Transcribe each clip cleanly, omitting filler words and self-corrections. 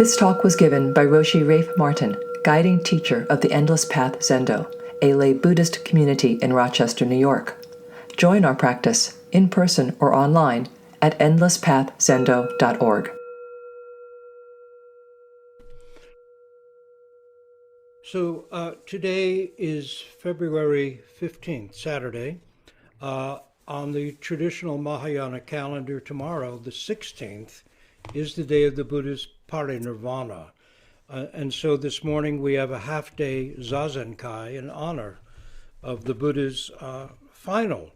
This talk was given by Roshi Martin, guiding teacher of the Endless Path Zendo, a lay Buddhist community in Rochester, New York. Join our practice, in person or online, at endlesspathzendo.org. So today is February 15th, Saturday. On the traditional Mahayana calendar, tomorrow, the 16th, is the day of the Buddha's Parinirvana. And so this morning we have a half-day Zazen-kai in honor of the Buddha's final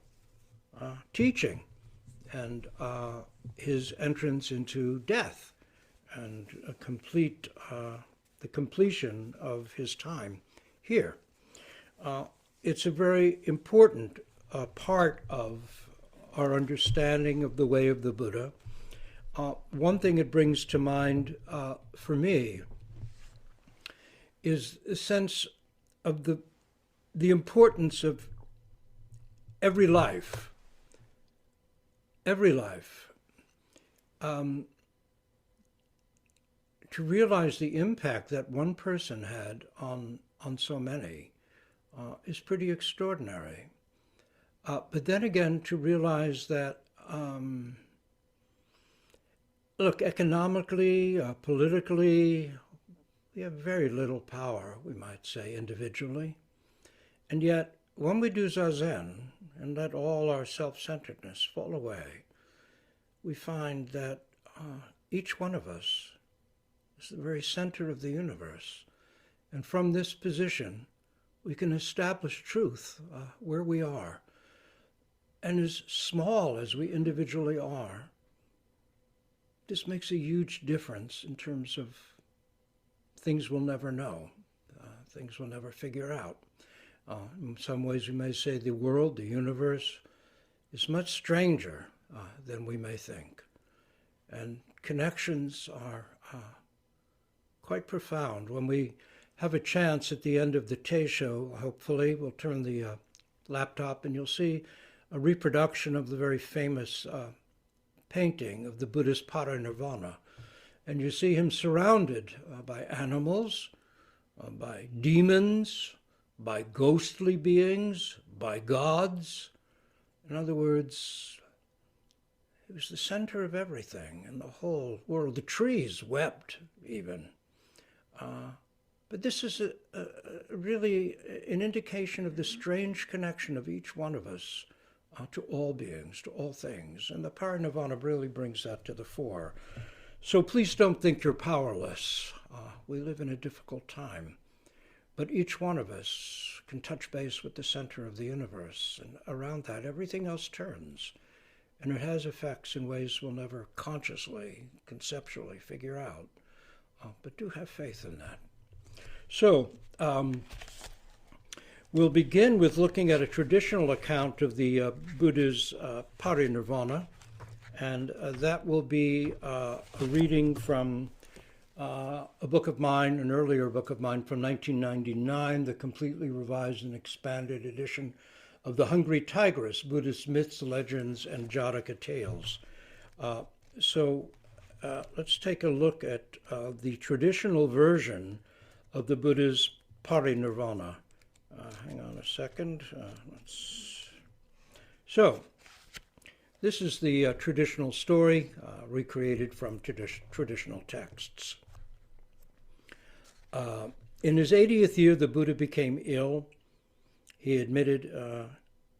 teaching and his entrance into death and the completion of his time here. It's a very important part of our understanding of the way of the Buddha. One thing it brings to mind for me is a sense of the importance of every life. Every life. To realize the impact that one person had on so many is pretty extraordinary. But then again, to realize that, look, economically, politically, we have very little power, we might say, individually. And yet, when we do Zazen and let all our self-centeredness fall away, we find that each one of us is the very center of the universe. And from this position, we can establish truth where we are. And as small as we individually are, this makes a huge difference in terms of things we'll never know, things we'll never figure out. In some ways, we may say the world, the universe, is much stranger than we may think. And connections are quite profound. When we have a chance at the end of the Tay show, hopefully, we'll turn the laptop and you'll see a reproduction of the very famous painting of the Buddha's Parinirvana. And you see him surrounded by animals, by demons, by ghostly beings, by gods. In other words, it was the center of everything in the whole world. The trees wept even. But this is really an indication of the strange connection of each one of us to all beings, to all things. And the Parinirvana really brings that to the fore. So please don't think you're powerless. We live in a difficult time. But each one of us can touch base with the center of the universe. And around that, everything else turns. And it has effects in ways we'll never consciously, conceptually figure out. But do have faith in that. So, we'll begin with looking at a traditional account of the Buddha's Parinirvana, and that will be a reading from a book of mine, an earlier book of mine from 1999, the completely revised and expanded edition of The Hungry Tigress, Buddhist Myths, Legends, and Jataka Tales. So let's take a look at the traditional version of the Buddha's Parinirvana. Hang on a second. So, this is the traditional story recreated from traditional texts. In his 80th year, the Buddha became ill. He admitted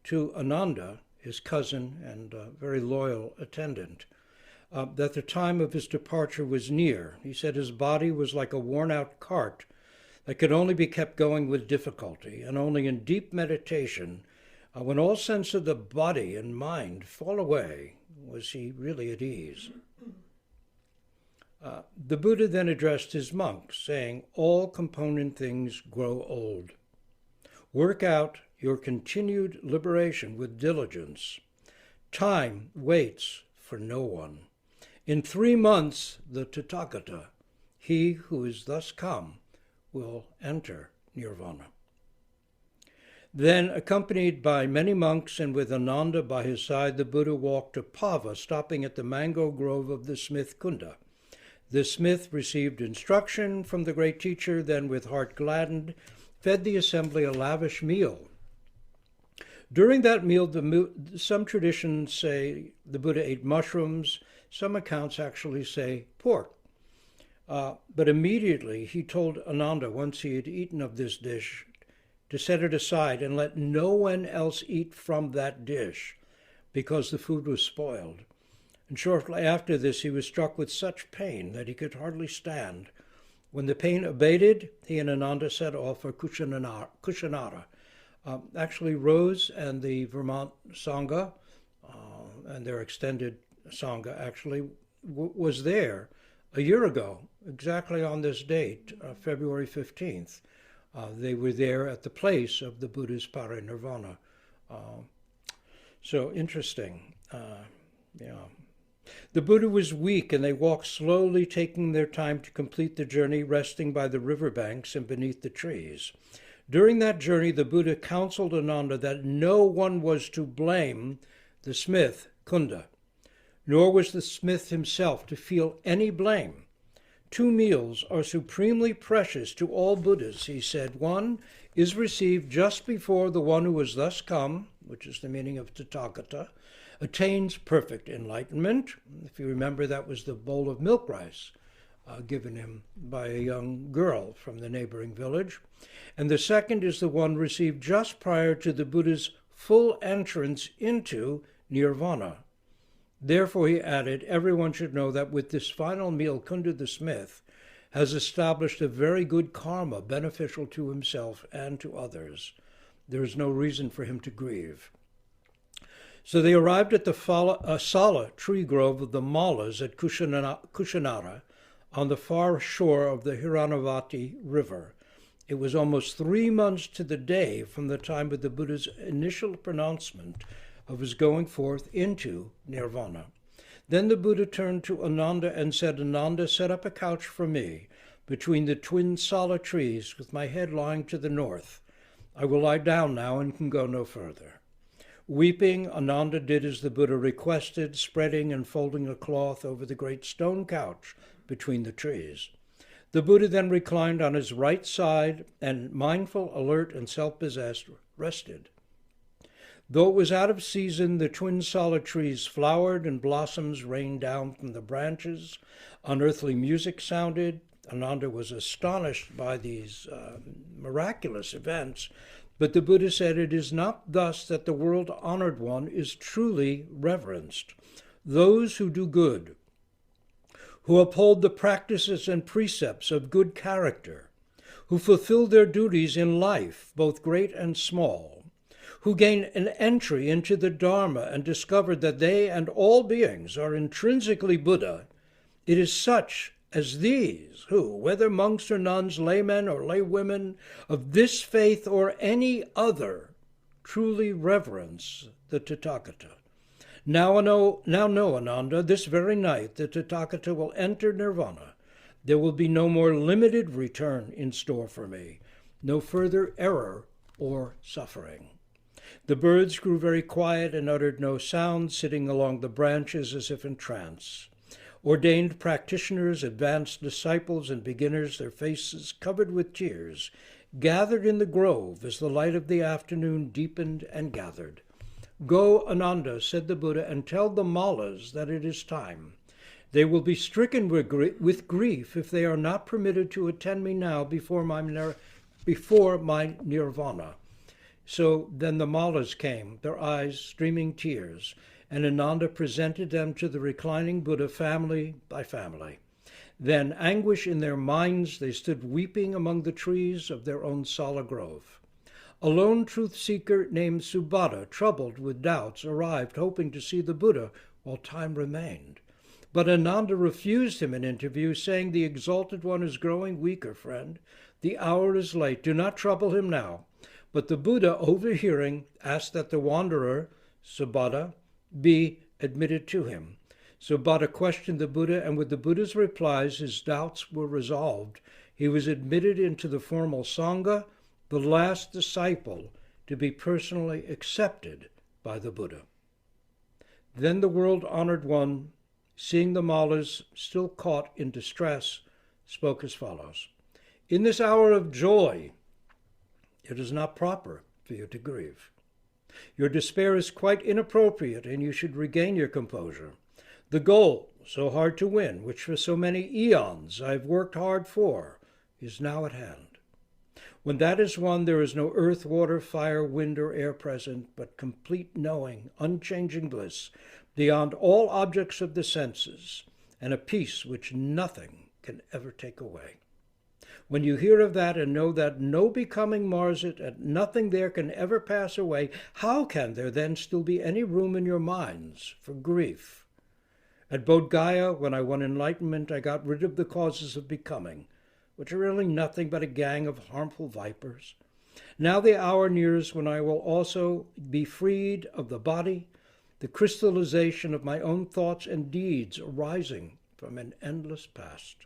to Ananda, his cousin and very loyal attendant, that the time of his departure was near. He said his body was like a worn-out cart that could only be kept going with difficulty, and only in deep meditation, when all sense of the body and mind fall away, was he really at ease. The Buddha then addressed his monks, saying, "All component things grow old. Work out your continued liberation with diligence. Time waits for no one. In 3 months, the Tathagata, he who is thus come, will enter nirvana." Then, accompanied by many monks and with Ananda by his side, the Buddha walked to Pava, stopping at the mango grove of the smith Kunda. The smith received instruction from the great teacher, then with heart gladdened, fed the assembly a lavish meal. During that meal, some traditions say the Buddha ate mushrooms. Some accounts actually say pork. But immediately he told Ananda, once he had eaten of this dish, to set it aside and let no one else eat from that dish, because the food was spoiled. And shortly after this, he was struck with such pain that he could hardly stand. When the pain abated, he and Ananda set off for Kushanara. Actually, Rose and the Vermont Sangha, and their extended Sangha actually, was there a year ago, exactly on this date, February 15th. They were there at the place of the Buddha's Parinirvana. So interesting. The Buddha was weak, and they walked slowly, taking their time to complete the journey, resting by the riverbanks and beneath the trees. During that journey, the Buddha counseled Ananda that no one was to blame the smith, Kunda, nor was the smith himself to feel any blame. 2 meals are supremely precious to all Buddhas, he said. One is received just before the one who has thus come, which is the meaning of Tathagata, attains perfect enlightenment. If you remember, that was the bowl of milk rice given him by a young girl from the neighboring village. And the second is the one received just prior to the Buddha's full entrance into nirvana. Therefore, he added, everyone should know that with this final meal, Kunda the smith has established a very good karma beneficial to himself and to others. There is no reason for him to grieve. So they arrived at the Sala tree grove of the Mallas at Kushanara on the far shore of the Hiranavati River. It was almost 3 months to the day from the time of the Buddha's initial pronouncement of his going forth into nirvana. Then the Buddha turned to Ananda and said, Ananda, set up a couch for me between the twin Sala trees with my head lying to the north. I will lie down now and can go no further. Weeping, Ananda did as the Buddha requested, spreading and folding a cloth over the great stone couch between the trees. The Buddha then reclined on his right side and, mindful, alert, and self-possessed, rested. Though it was out of season, the twin Sala trees flowered and blossoms rained down from the branches. Unearthly music sounded. Ananda was astonished by these miraculous events, but the Buddha said, it is not thus that the world-honored one is truly reverenced. Those who do good, who uphold the practices and precepts of good character, who fulfill their duties in life, both great and small, who gain an entry into the Dharma and discover that they and all beings are intrinsically Buddha, it is such as these who, whether monks or nuns, laymen or laywomen, of this faith or any other, truly reverence the Tathagata. Now know, Ananda, this very night the Tathagata will enter nirvana. There will be no more limited return in store for me, no further error or suffering. The birds grew very quiet and uttered no sound, sitting along the branches as if in trance. Ordained practitioners, advanced disciples, and beginners, their faces covered with tears, gathered in the grove as the light of the afternoon deepened and gathered. Go, Ananda, said the Buddha, and tell the Mallas that it is time. They will be stricken with grief if they are not permitted to attend me now before my nirvana. So then the Mallas came, their eyes streaming tears, and Ananda presented them to the reclining Buddha family by family. Then, anguish in their minds, they stood weeping among the trees of their own Sala grove. A lone truth-seeker named Subhadda, troubled with doubts, arrived, hoping to see the Buddha while time remained. But Ananda refused him an interview, saying, the Exalted One is growing weaker, friend. The hour is late. Do not trouble him now. But the Buddha, overhearing, asked that the wanderer, Subhadda, be admitted to him. Subhadda questioned the Buddha, and with the Buddha's replies, his doubts were resolved. He was admitted into the formal Sangha, the last disciple to be personally accepted by the Buddha. Then the world-honored one seeing the Mallas still caught in distress, spoke as follows. In this hour of joy, it is not proper for you to grieve. Your despair is quite inappropriate, and you should regain your composure. The goal, so hard to win, which for so many eons I have worked hard for, is now at hand. When that is won, there is no earth, water, fire, wind, or air present, but complete knowing, unchanging bliss, beyond all objects of the senses, and a peace which nothing can ever take away. When you hear of that and know that no becoming mars it, and nothing there can ever pass away, how can there then still be any room in your minds for grief? At Bodh Gaya, when I won enlightenment, I got rid of the causes of becoming, which are really nothing but a gang of harmful vipers. Now the hour nears when I will also be freed of the body, the crystallization of my own thoughts and deeds arising from an endless past.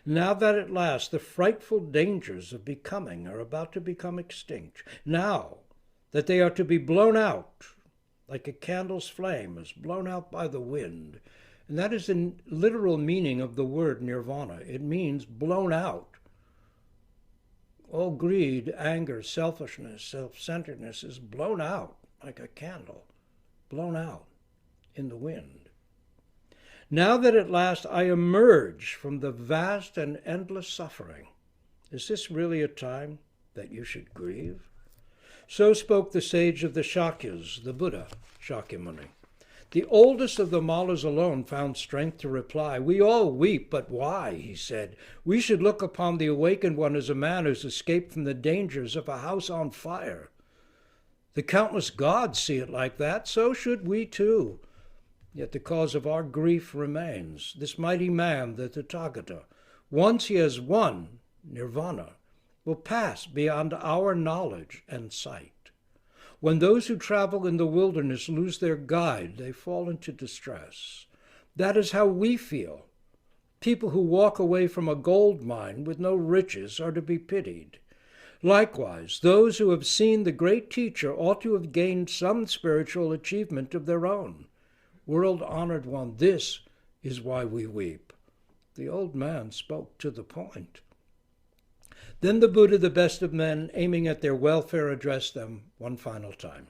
Now that at last the frightful dangers of becoming are about to become extinct, now that they are to be blown out, like a candle's flame is blown out by the wind, and that is the literal meaning of the word nirvana. It means blown out. All greed, anger, selfishness, self-centeredness is blown out like a candle, blown out in the wind. Now that at last I emerge from the vast and endless suffering, is this really a time that you should grieve? So spoke the sage of the Shakyas, the Buddha, Shakyamuni. The oldest of the Mallas alone found strength to reply. We all weep, but why? He said. We should look upon the awakened one as a man who's escaped from the dangers of a house on fire. The countless gods see it like that, so should we too. Yet the cause of our grief remains. This mighty man, the Tathagata, once he has won nirvana, will pass beyond our knowledge and sight. When those who travel in the wilderness lose their guide, they fall into distress. That is how we feel. People who walk away from a gold mine with no riches are to be pitied. Likewise, those who have seen the great teacher ought to have gained some spiritual achievement of their own. World-honored one, this is why we weep. The old man spoke to the point. Then the Buddha, the best of men, aiming at their welfare, addressed them one final time.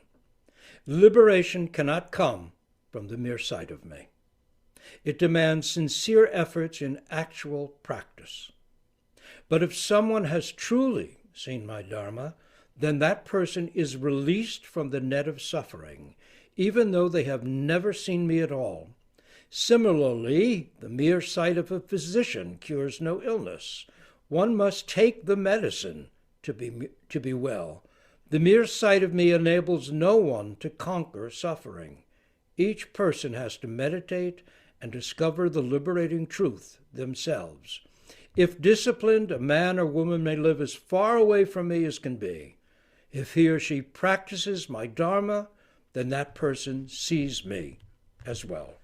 Liberation cannot come from the mere sight of me. It demands sincere efforts in actual practice. But if someone has truly seen my Dharma, then that person is released from the net of suffering, even though they have never seen me at all. Similarly, the mere sight of a physician cures no illness. One must take the medicine to be well. The mere sight of me enables no one to conquer suffering. Each person has to meditate and discover the liberating truth themselves. If disciplined, a man or woman may live as far away from me as can be. If he or she practices my Dharma, then that person sees me as well.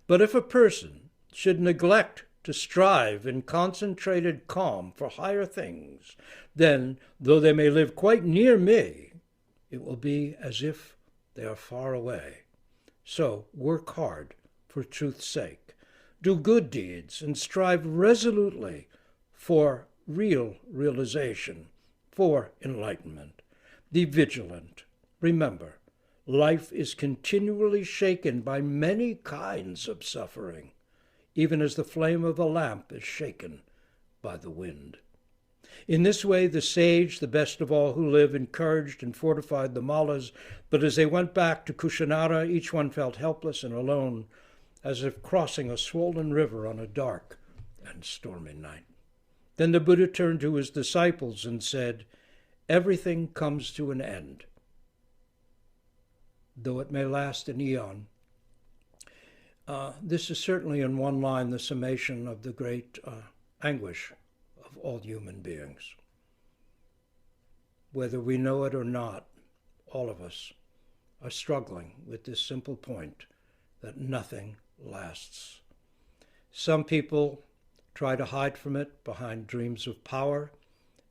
But if a person should neglect to strive in concentrated calm for higher things, then, though they may live quite near me, it will be as if they are far away. So work hard for truth's sake. Do good deeds and strive resolutely for real realization, for enlightenment. Be vigilant. Remember, life is continually shaken by many kinds of suffering, even as the flame of a lamp is shaken by the wind. In this way, the sage, the best of all who live, encouraged and fortified the Mallas, but as they went back to Kushanara, each one felt helpless and alone, as if crossing a swollen river on a dark and stormy night. Then the Buddha turned to his disciples and said, "Everything comes to an end, though it may last an eon." This is certainly in one line the summation of the great anguish of all human beings. Whether we know it or not, all of us are struggling with this simple point that nothing lasts. Some people try to hide from it behind dreams of power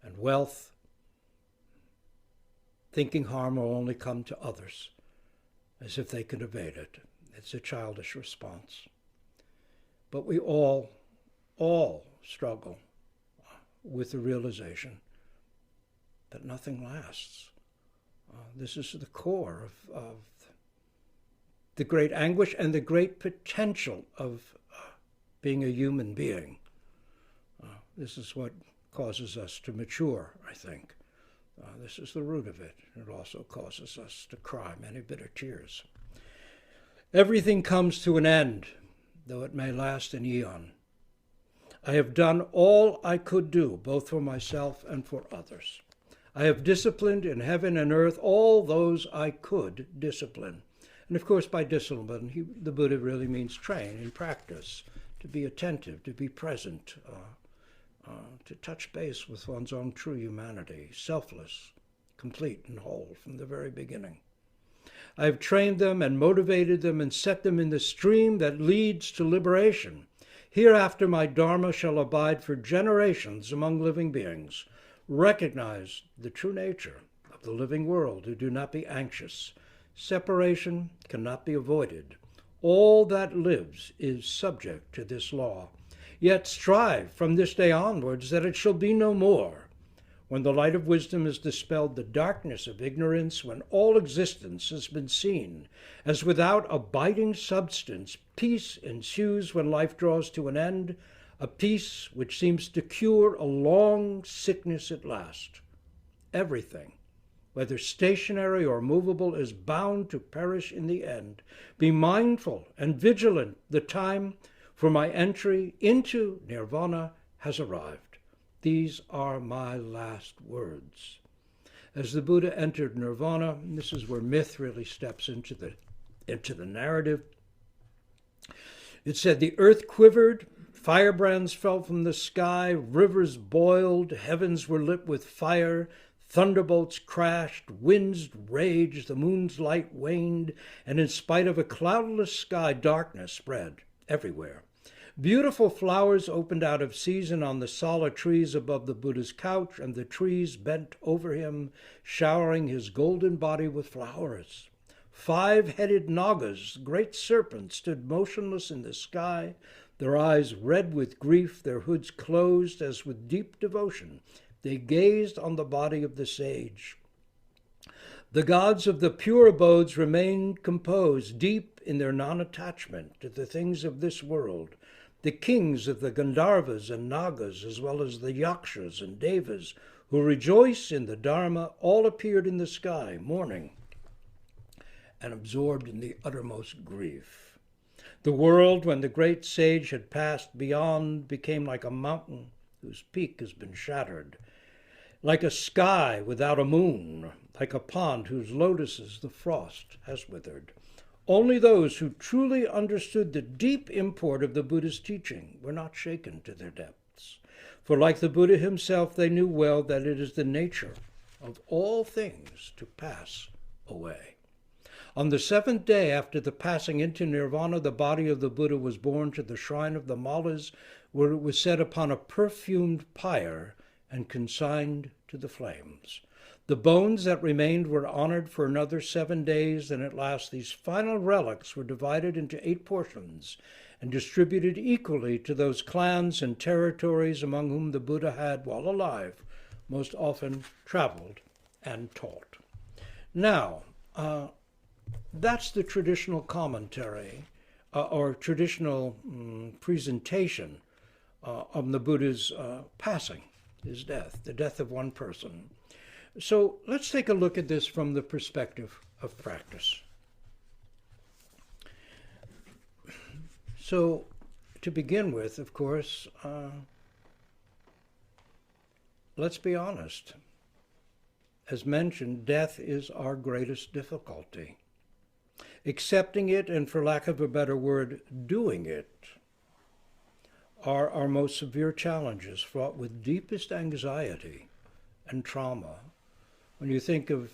and wealth, thinking harm will only come to others, as if they could evade it. It's a childish response. But we all struggle with the realization that nothing lasts. This is the core of the great anguish and the great potential of being a human being. This is what causes us to mature, I think. This is the root of it. It also causes us to cry many bitter tears. Everything comes to an end, though it may last an eon. I have done all I could do, both for myself and for others. I have disciplined in heaven and earth all those I could discipline. And of course, by discipline, the Buddha really means train in practice, to be attentive, to be present, to touch base with one's own true humanity, selfless, complete and whole from the very beginning. I have trained them and motivated them and set them in the stream that leads to liberation. Hereafter my Dharma shall abide for generations among living beings. Recognize the true nature of the living world, who do not be anxious. Separation cannot be avoided. All that lives is subject to this law. Yet strive from this day onwards that it shall be no more. When the light of wisdom has dispelled the darkness of ignorance, when all existence has been seen as without abiding substance, peace ensues when life draws to an end, a peace which seems to cure a long sickness at last. Everything, whether stationary or movable, is bound to perish in the end. Be mindful and vigilant. The time for my entry into nirvana has arrived. These are my last words. As the Buddha entered nirvana, and this is where myth really steps into the narrative, it said, the earth quivered, firebrands fell from the sky, rivers boiled, heavens were lit with fire, thunderbolts crashed, winds raged, the moon's light waned, and in spite of a cloudless sky, darkness spread everywhere. Beautiful flowers opened out of season on the sala trees above the Buddha's couch, and the trees bent over him, showering his golden body with flowers. 5-headed Nagas, great serpents, stood motionless in the sky, their eyes red with grief, their hoods closed as with deep devotion. They gazed on the body of the sage. The gods of the pure abodes remained composed, deep in their non-attachment to the things of this world. The kings of the Gandharvas and Nagas, as well as the Yakshas and Devas, who rejoice in the Dharma, all appeared in the sky, mourning and absorbed in the uttermost grief. The world, when the great sage had passed beyond, became like a mountain whose peak has been shattered, like a sky without a moon, like a pond whose lotuses the frost has withered. Only those who truly understood the deep import of the Buddha's teaching were not shaken to their depths. For like the Buddha himself, they knew well that it is the nature of all things to pass away. On the 7th day after the passing into nirvana, the body of the Buddha was borne to the shrine of the Mallas, where it was set upon a perfumed pyre and consigned to the flames. The bones that remained were honored for another 7 days, and at last these final relics were divided into 8 portions and distributed equally to those clans and territories among whom the Buddha had, while alive, most often traveled and taught. Now, that's the traditional commentary or traditional presentation of the Buddha's passing, his death, the death of one person. So let's take a look at this from the perspective of practice. So to begin with, of course, let's be honest. As mentioned, death is our greatest difficulty. Accepting it, and for lack of a better word, doing it, are our most severe challenges, fraught with deepest anxiety and trauma. When you think of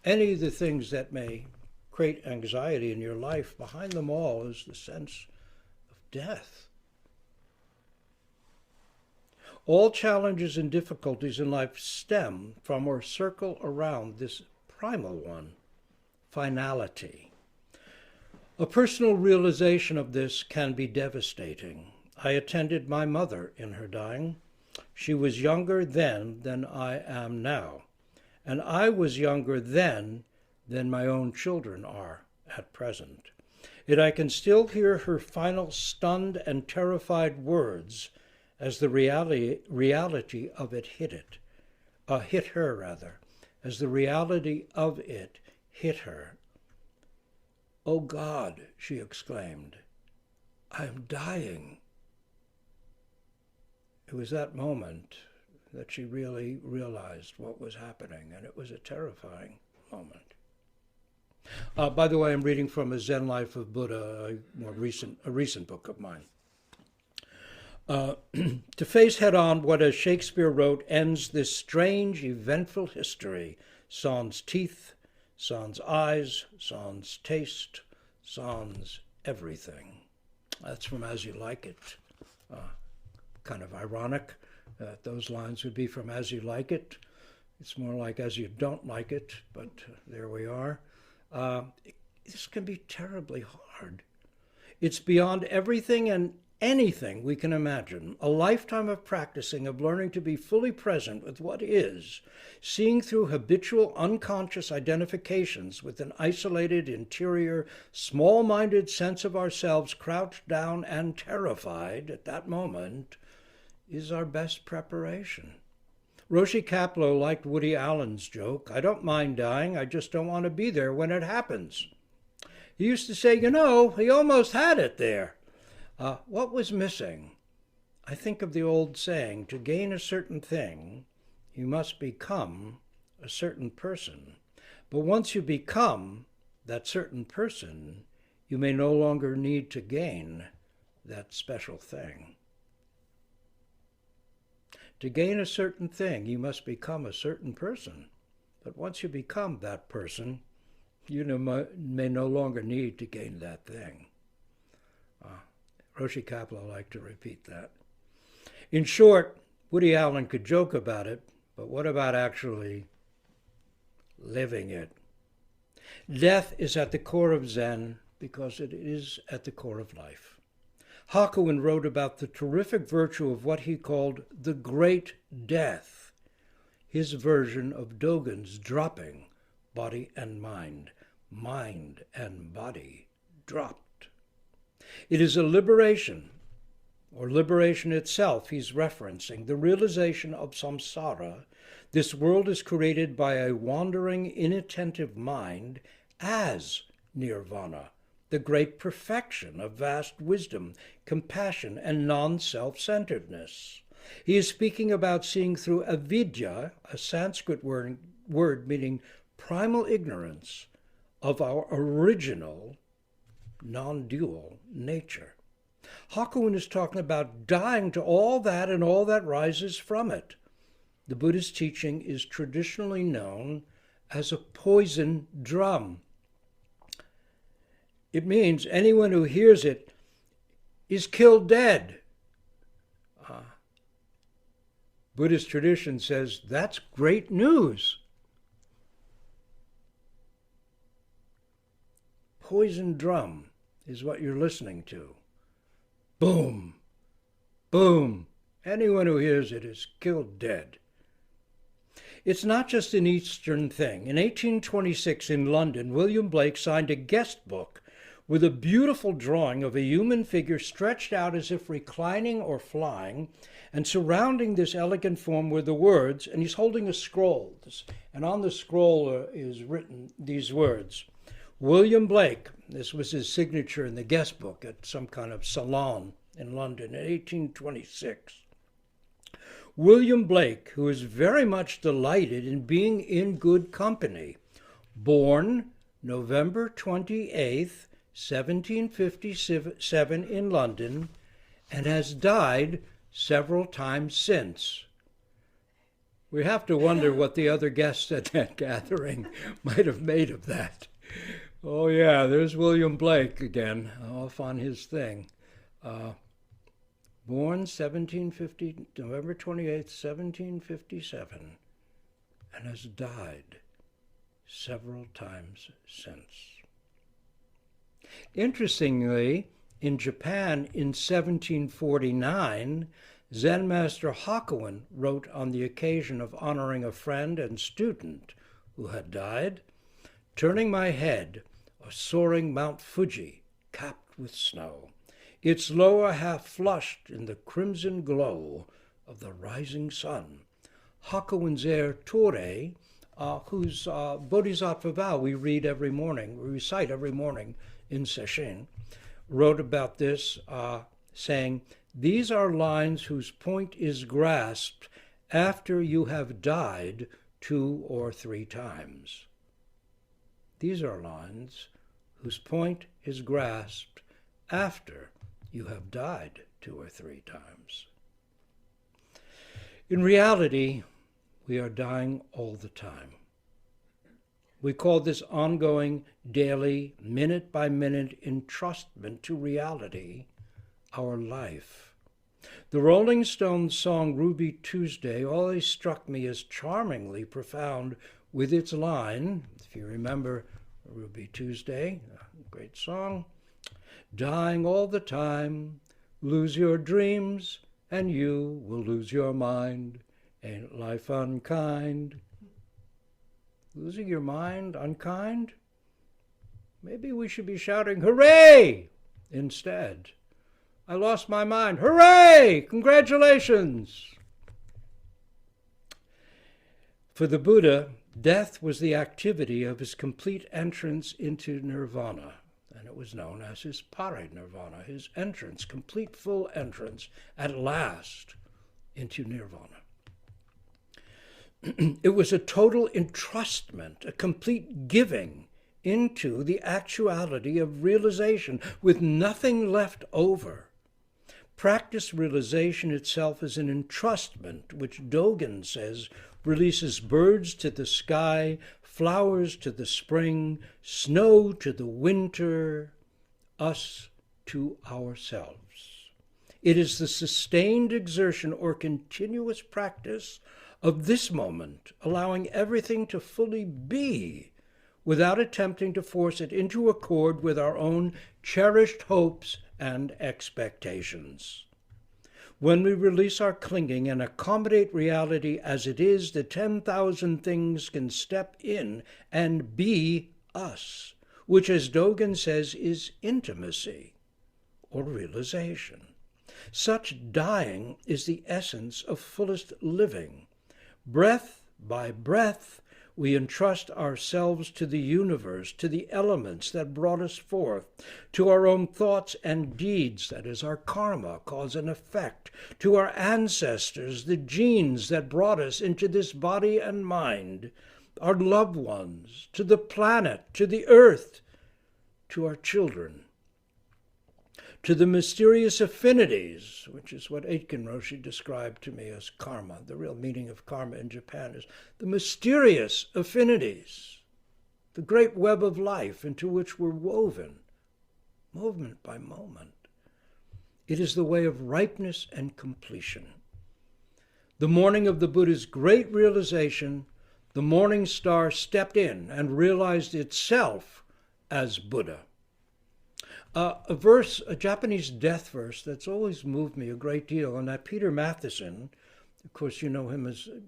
any of the things that may create anxiety in your life, behind them all is the sense of death. All challenges and difficulties in life stem from or circle around this primal one, finality. A personal realization of this can be devastating. I attended my mother in her dying. She was younger then than I am now, and I was younger then than my own children are at present. Yet I can still hear her final stunned and terrified words as the reality of it hit her, as the reality of it hit her. "Oh God," she exclaimed, "I am dying." It was that moment that she really realized what was happening, and it was a terrifying moment. By the way, I'm reading from A Zen Life of Buddha, a recent book of mine. To face head-on what, as Shakespeare wrote, ends this strange, eventful history, sans teeth, sans eyes, sans taste, sans everything. That's from As You Like It. Kind of ironic that those lines would be from As You Like It. It's more like As You Don't Like It, but there we are. This can be terribly hard. It's beyond everything and anything we can imagine. A lifetime of practicing, of learning to be fully present with what is, seeing through habitual unconscious identifications with an isolated, interior, small-minded sense of ourselves crouched down and terrified at that moment, is our best preparation. Roshi Kapleau liked Woody Allen's joke, "I don't mind dying, I just don't want to be there when it happens." He used to say, he almost had it there. What was missing? I think of the old saying, to gain a certain thing, you must become a certain person. But once you become that certain person, you may no longer need to gain that special thing. To gain a certain thing, you must become a certain person. But once you become that person, you may no longer need to gain that thing. Roshi Kapleau liked to repeat that. In short, Woody Allen could joke about it, but what about actually living it? Death is at the core of Zen because it is at the core of life. Hakuin wrote about the terrific virtue of what he called the Great Death, his version of Dogen's dropping body and mind and body dropped. It is a liberation, or liberation itself, he's referencing, the realization of samsara. This world is created by a wandering, inattentive mind as nirvana, the great perfection of vast wisdom, compassion, and non-self-centeredness. He is speaking about seeing through avidya, a Sanskrit word meaning primal ignorance, of our original non-dual nature. Hakuin is talking about dying to all that and all that rises from it. The Buddhist teaching is traditionally known as a poison drum. It means anyone who hears it is killed dead. Buddhist tradition says that's great news. Poison drum is what you're listening to. Boom, boom. Anyone who hears it is killed dead. It's not just an Eastern thing. In 1826 in London, William Blake signed a guest book with a beautiful drawing of a human figure stretched out as if reclining or flying, and surrounding this elegant form were the words, and he's holding a scroll, and on the scroll is written these words. William Blake, this was his signature in the guest book at some kind of salon in London in 1826. William Blake, who is very much delighted in being in good company, born November 28th, 1757 in London, and has died several times since. We have to wonder what the other guests at that gathering might have made of that. Oh yeah, there's William Blake again, off on his thing. Born November 28th, 1757, and has died several times since. Interestingly, in Japan in 1749, Zen master Hakuin wrote on the occasion of honoring a friend and student who had died, "Turning my head, a soaring Mount Fuji, capped with snow, its lower half flushed in the crimson glow of the rising sun. Hakuin's heir Torei, whose Bodhisattva vow we recite every morning in Sesshin, wrote about this, saying, 'These are lines whose point is grasped after you have died 2 or 3 times.' These are lines whose point is grasped after you have died 2 or 3 times. In reality, we are dying all the time. We call this ongoing, daily, minute-by-minute entrustment to reality our life. The Rolling Stones song Ruby Tuesday always struck me as charmingly profound with its line, if you remember Ruby Tuesday, a great song, "Dying all the time, lose your dreams, and you will lose your mind. Ain't life unkind?" Losing your mind, unkind? Maybe we should be shouting, "Hooray!" instead. I lost my mind. Hooray! Congratulations! For the Buddha, death was the activity of his complete entrance into nirvana, and it was known as his Parinirvana, his entrance, complete full entrance at last into nirvana. It was a total entrustment, a complete giving into the actuality of realization with nothing left over. Practice realization itself is an entrustment, which Dogen says releases birds to the sky, flowers to the spring, snow to the winter, us to ourselves. It is the sustained exertion or continuous practice of this moment, allowing everything to fully be without attempting to force it into accord with our own cherished hopes and expectations. When we release our clinging and accommodate reality as it is, the 10,000 things can step in and be us, which, as Dogen says, is intimacy or realization. Such dying is the essence of fullest living. Breath by breath, we entrust ourselves to the universe, to the elements that brought us forth, to our own thoughts and deeds, that is our karma, cause and effect, to our ancestors, the genes that brought us into this body and mind, our loved ones, to the planet, to the earth, to our children, to the mysterious affinities, which is what Aitken Roshi described to me as karma. The real meaning of karma in Japan is the mysterious affinities, the great web of life into which we're woven, moment by moment. It is the way of ripeness and completion. The morning of the Buddha's great realization, the morning star stepped in and realized itself as Buddha. A Japanese death verse that's always moved me a great deal, and that Peter Matheson, of course you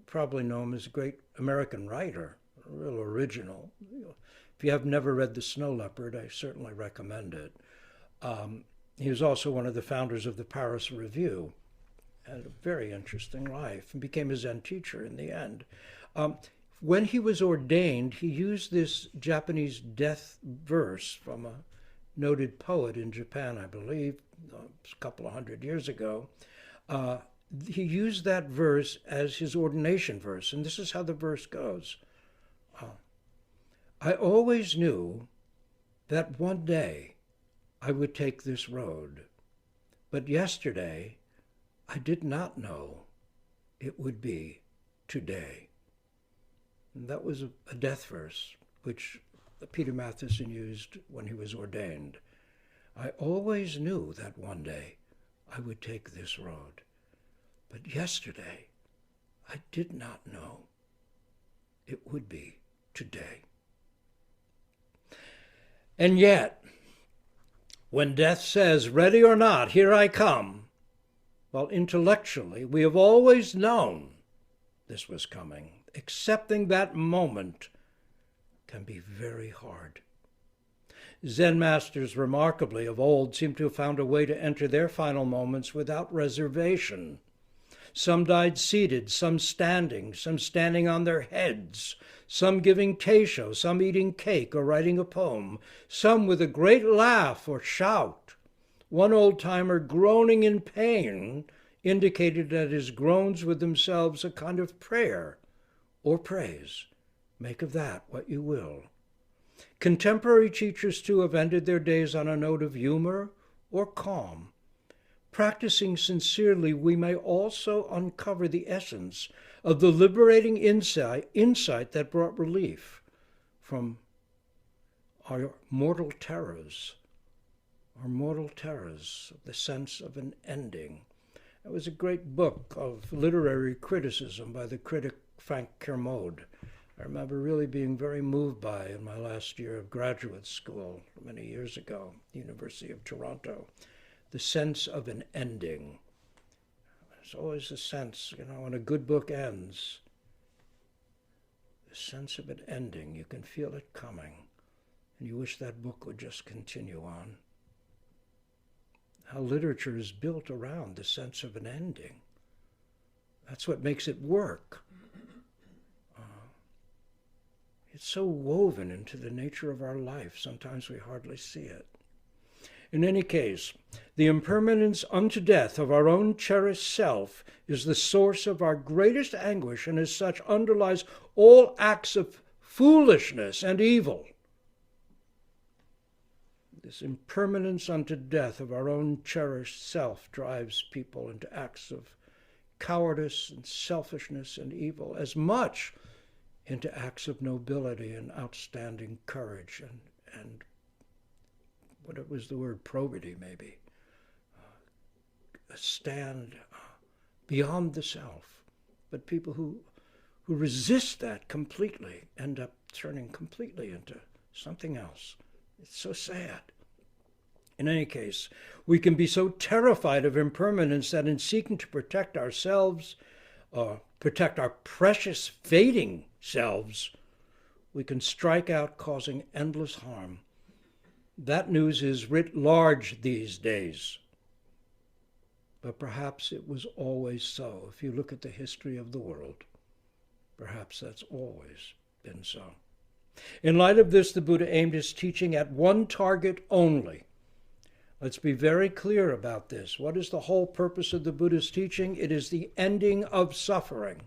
probably know him as a great American writer, a real original. If you have never read The Snow Leopard, I certainly recommend it. He was also one of the founders of the Paris Review, had a very interesting life, and became a Zen teacher in the end. When he was ordained, he used this Japanese death verse from a noted poet in Japan, I believe, a couple of 100 years ago. He used that verse as his ordination verse, and this is how the verse goes. I always knew that one day I would take this road, but yesterday I did not know it would be today. And that was a death verse, which Peter Matheson used when he was ordained. I always knew that one day I would take this road, but yesterday I did not know it would be today. And yet, When death says, ready or not, here I come, while intellectually we have always known this was coming, accepting that moment can be very hard. Zen masters, remarkably, of old seem to have found a way to enter their final moments without reservation. Some died seated, some standing on their heads, some giving teisho, some eating cake or writing a poem, some with a great laugh or shout. One old-timer, groaning in pain, indicated that his groans were themselves a kind of prayer or praise. Make of that what you will. Contemporary teachers, too, have ended their days on a note of humor or calm. Practicing sincerely, we may also uncover the essence of the liberating insight that brought relief from our mortal terrors, of the sense of an ending. It was a great book of literary criticism by the critic Frank Kermode. I remember really being very moved by in my last year of graduate school many years ago, University of Toronto. The sense of an ending. There's always a sense, when a good book ends, the sense of an ending, you can feel it coming, and you wish that book would just continue on. How literature is built around the sense of an ending. That's what makes it work. It's so woven into the nature of our life, sometimes we hardly see it. In any case, the impermanence unto death of our own cherished self is the source of our greatest anguish, and as such underlies all acts of foolishness and evil. This impermanence unto death of our own cherished self drives people into acts of cowardice and selfishness and evil, as much into acts of nobility and outstanding courage and what it was, the word probity maybe, a stand beyond the self. But people who resist that completely end up turning completely into something else. It's so sad. In any case, we can be so terrified of impermanence that in seeking to protect ourselves, protect our precious fading selves, we can strike out, causing endless harm. That news is writ large these days. But perhaps it was always so. If you look at the history of the world, perhaps that's always been so. In light of this, the Buddha aimed his teaching at one target only. Let's be very clear about this. What is the whole purpose of the Buddha's teaching? It is the ending of suffering.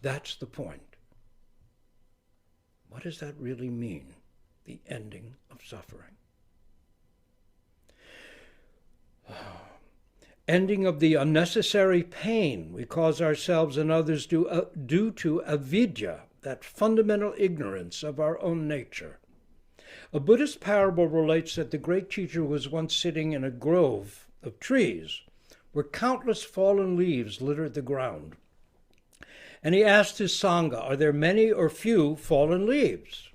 That's the point. What does that really mean? The ending of suffering. Ending of the unnecessary pain we cause ourselves and others due to avidya, that fundamental ignorance of our own nature. A Buddhist parable relates that the great teacher was once sitting in a grove of trees where countless fallen leaves littered the ground. And he asked his Sangha, are there many or few fallen leaves?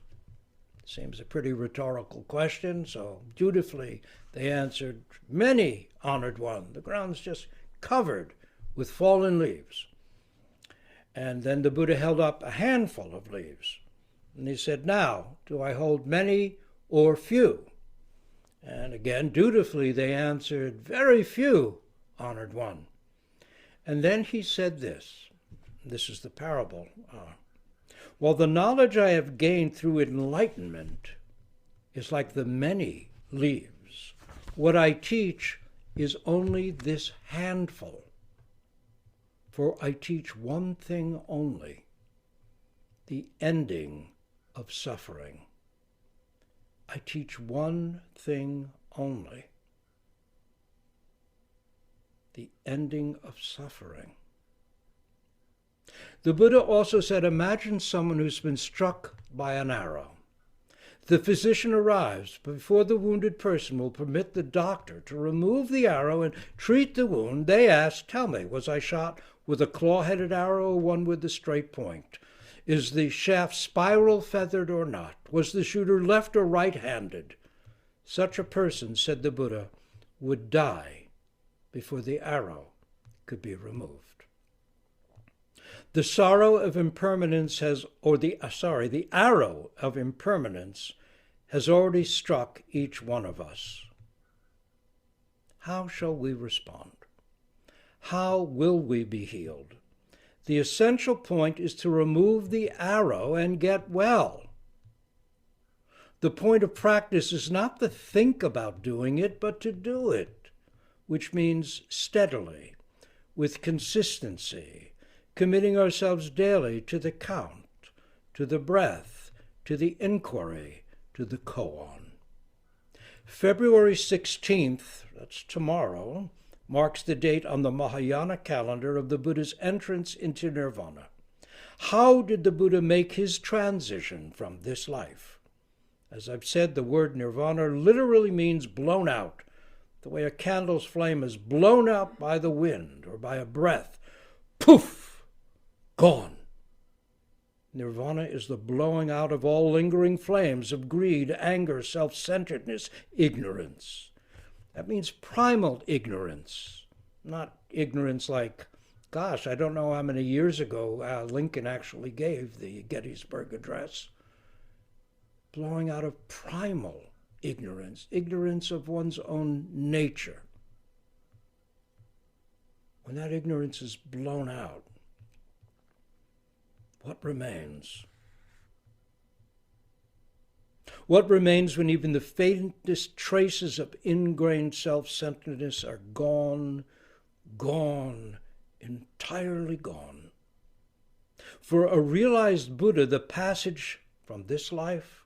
Seems a pretty rhetorical question, so dutifully they answered, many, honored one. The ground's just covered with fallen leaves. And then the Buddha held up a handful of leaves. And he said, now, do I hold many or few? And again, dutifully they answered, very few, honored one. And then he said this is the parable. While the knowledge I have gained through enlightenment is like the many leaves, what I teach is only this handful. For I teach one thing only, the ending of suffering. I teach one thing only, the ending of suffering. The Buddha also said, imagine someone who's been struck by an arrow. The physician arrives, but before the wounded person will permit the doctor to remove the arrow and treat the wound, they ask, tell me, was I shot with a claw-headed arrow or one with a straight point? Is the shaft spiral feathered or not? Was the shooter left or right-handed? Such a person, said the Buddha, would die before the arrow could be removed. The sorrow of impermanence the arrow of impermanence has already struck each one of us. How shall we respond? How will we be healed? The essential point is to remove the arrow and get well. The point of practice is not to think about doing it, but to do it, which means steadily, with consistency, committing ourselves daily to the count, to the breath, to the inquiry, to the koan. February 16th, that's tomorrow, marks the date on the Mahayana calendar of the Buddha's entrance into nirvana. How did the Buddha make his transition from this life? As I've said, the word nirvana literally means blown out, the way a candle's flame is blown out by the wind or by a breath. Poof! Gone. Nirvana is the blowing out of all lingering flames of greed, anger, self-centeredness, ignorance. That means primal ignorance, not ignorance like, gosh, I don't know how many years ago Lincoln actually gave the Gettysburg Address. Blowing out of primal ignorance, ignorance of one's own nature. When that ignorance is blown out, what remains? What remains when even the faintest traces of ingrained self-centeredness are gone, entirely gone? For a realized Buddha, the passage from this life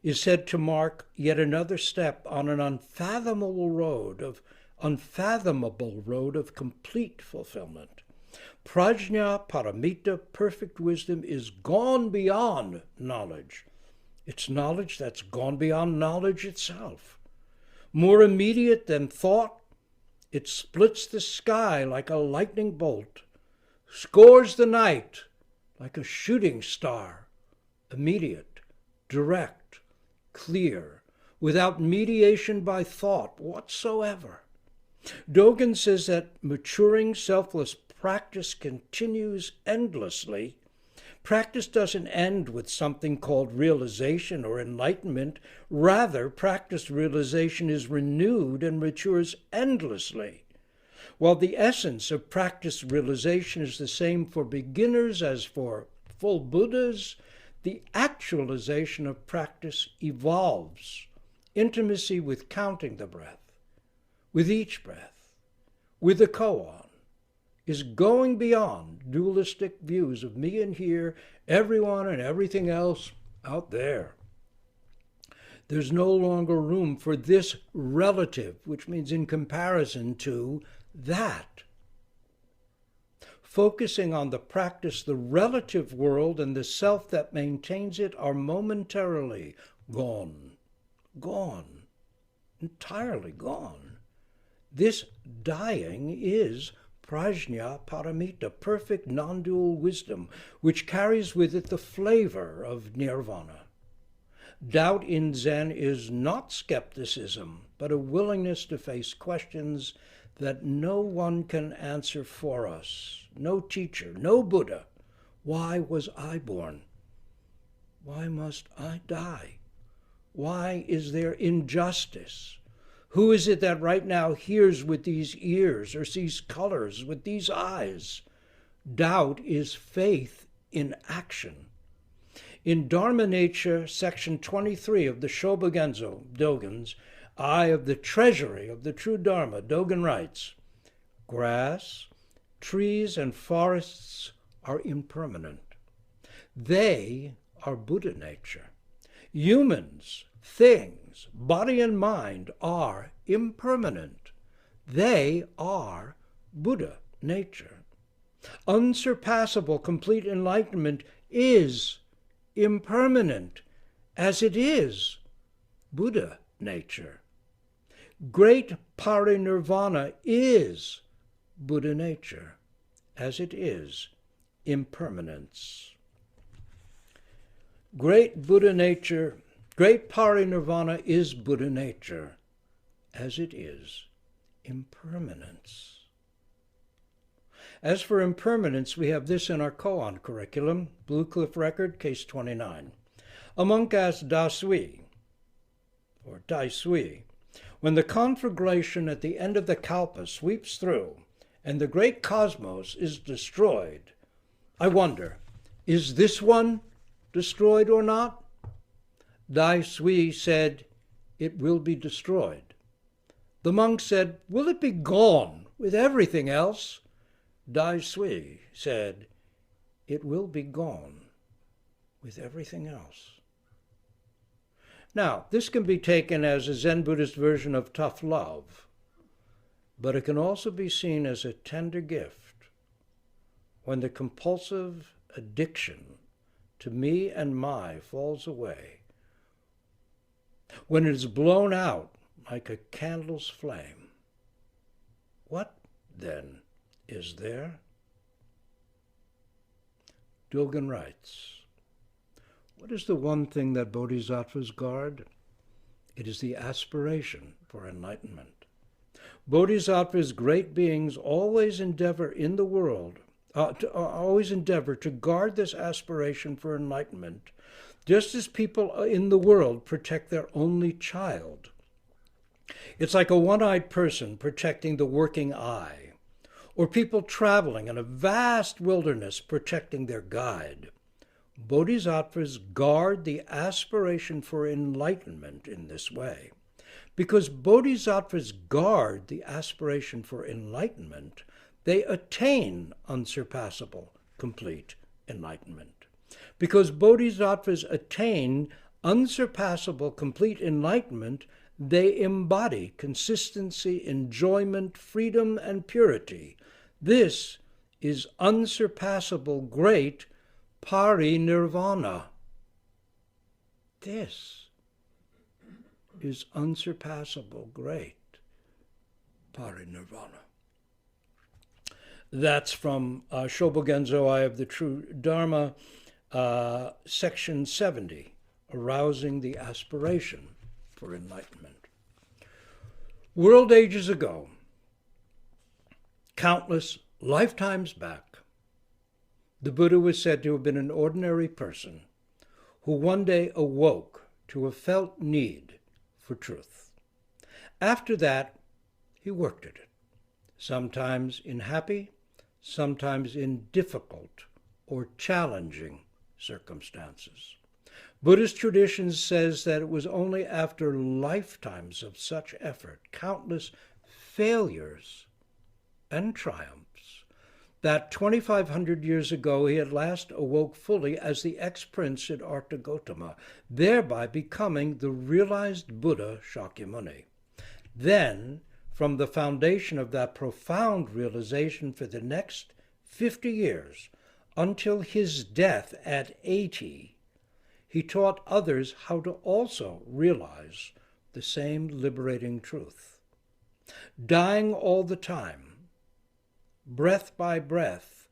is said to mark yet another step on an unfathomable road of complete fulfillment. Prajna paramita, perfect wisdom, is gone beyond knowledge. It's knowledge that's gone beyond knowledge itself. More immediate than thought, it splits the sky like a lightning bolt, scores the night like a shooting star, immediate, direct, clear, without mediation by thought whatsoever. Dogen says that maturing selfless practice continues endlessly. Practice doesn't end with something called realization or enlightenment. Rather, practice realization is renewed and matures endlessly. While the essence of practice realization is the same for beginners as for full Buddhas, the actualization of practice evolves. Intimacy with counting the breath, with each breath, with the koan, is going beyond dualistic views of me and here, everyone and everything else out there. There's no longer room for this relative, which means in comparison to that. Focusing on the practice, the relative world and the self that maintains it are momentarily gone, entirely gone. This dying is prajna paramita, perfect non-dual wisdom, which carries with it the flavor of nirvana. Doubt in Zen is not skepticism, but a willingness to face questions that no one can answer for us. No teacher, no Buddha. Why was I born? Why must I die? Why is there injustice? Who is it that right now hears with these ears or sees colors with these eyes? Doubt is faith in action. In Dharma Nature, section 23 of the Shobogenzo, Dogen's Eye of the Treasury of the True Dharma, Dogen writes, grass, trees, and forests are impermanent. They are Buddha nature. Humans, things, body and mind are impermanent. They are Buddha nature. Unsurpassable complete enlightenment is impermanent, as it is Buddha nature. Great Parinirvana is Buddha nature, as it is impermanence. Great Buddha nature Great Parinirvana is Buddha nature, as it is impermanence. As for impermanence, we have this in our koan curriculum, Blue Cliff Record, case 29. A monk asked Da Sui, or Dai Sui, when the conflagration at the end of the kalpa sweeps through and the great cosmos is destroyed, I wonder, is this one destroyed or not? Dai Sui said, it will be destroyed. The monk said, will it be gone with everything else? Dai Sui said, it will be gone with everything else. Now, this can be taken as a Zen Buddhist version of tough love, but it can also be seen as a tender gift when the compulsive addiction to me and my falls away, when it is blown out like a candle's flame. What, then, is there? Dogen writes, what is the one thing that bodhisattvas guard? It is the aspiration for enlightenment. Bodhisattvas, great beings, always endeavor in the world, always endeavor to guard this aspiration for enlightenment, just as people in the world protect their only child. It's like a one-eyed person protecting the working eye, or people traveling in a vast wilderness protecting their guide. Bodhisattvas guard the aspiration for enlightenment in this way. Because bodhisattvas guard the aspiration for enlightenment, they attain unsurpassable, complete enlightenment. Because bodhisattvas attain unsurpassable, complete enlightenment, they embody consistency, enjoyment, freedom, and purity. This is unsurpassable, great Parinirvana. This is unsurpassable, great Parinirvana. That's from Shobogenzo, Eye of the True Dharma, section 70, Arousing the Aspiration for Enlightenment. World ages ago, countless lifetimes back, the Buddha was said to have been an ordinary person who one day awoke to a felt need for truth. After that, he worked at it, sometimes in happy, sometimes in difficult or challenging circumstances. Buddhist tradition says that it was only after lifetimes of such effort, countless failures and triumphs, that 2,500 years ago he at last awoke fully as the ex-prince Siddhartha Gautama, thereby becoming the realized Buddha Shakyamuni. Then, from the foundation of that profound realization for the next 50 years, until his death at 80, he taught others how to also realize the same liberating truth. Dying all the time, breath by breath,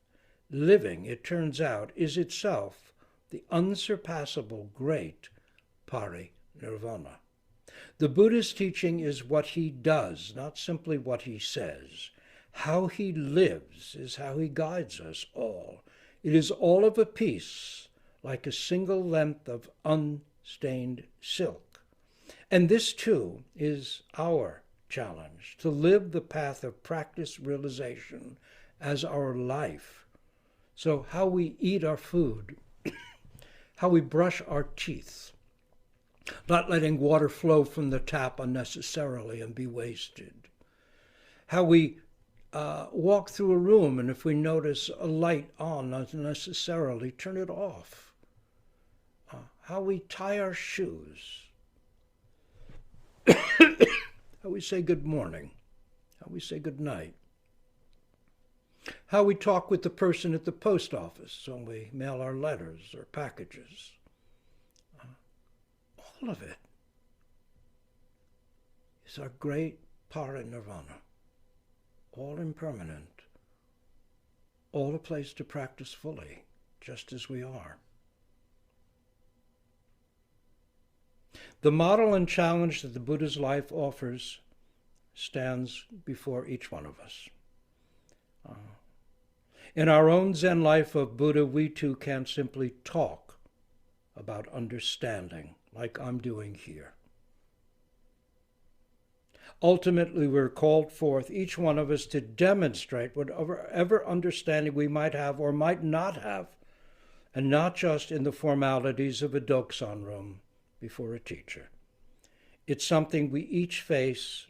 living, it turns out, is itself the unsurpassable great Parinirvana. The Buddha's teaching is what he does, not simply what he says. How he lives is how he guides us all. It is all of a piece, like a single length of unstained silk. And this, too, is our challenge, to live the path of practice realization as our life. So how we eat our food, how we brush our teeth, not letting water flow from the tap unnecessarily and be wasted. How we walk through a room, and if we notice a light on unnecessarily, turn it off. How we tie our shoes. How we say good morning. How we say good night. How we talk with the person at the post office when we mail our letters or packages. All of it is our great Parinirvana, all impermanent, all a place to practice fully, just as we are. The model and challenge that the Buddha's life offers stands before each one of us. In our own Zen life of Buddha, we too can't simply talk about understanding like I'm doing here. Ultimately, we're called forth, each one of us, to demonstrate whatever understanding we might have or might not have, and not just in the formalities of a Doksan room before a teacher. It's something we each face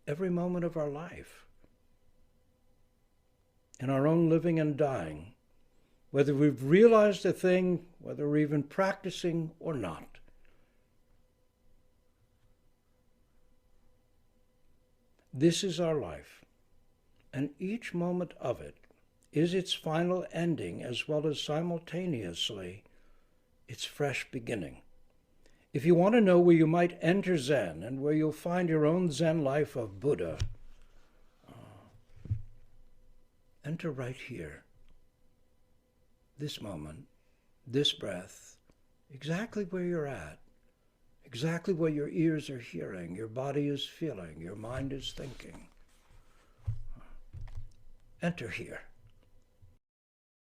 every moment of our life, in our own living and dying, whether we've realized a thing, whether we're even practicing or not. This is our life, and each moment of it is its final ending as well as simultaneously its fresh beginning. If you want to know where you might enter Zen and where you'll find your own Zen life of Buddha, enter right here, this moment, this breath, exactly where you're at, exactly what your ears are hearing, your body is feeling, your mind is thinking. Enter here.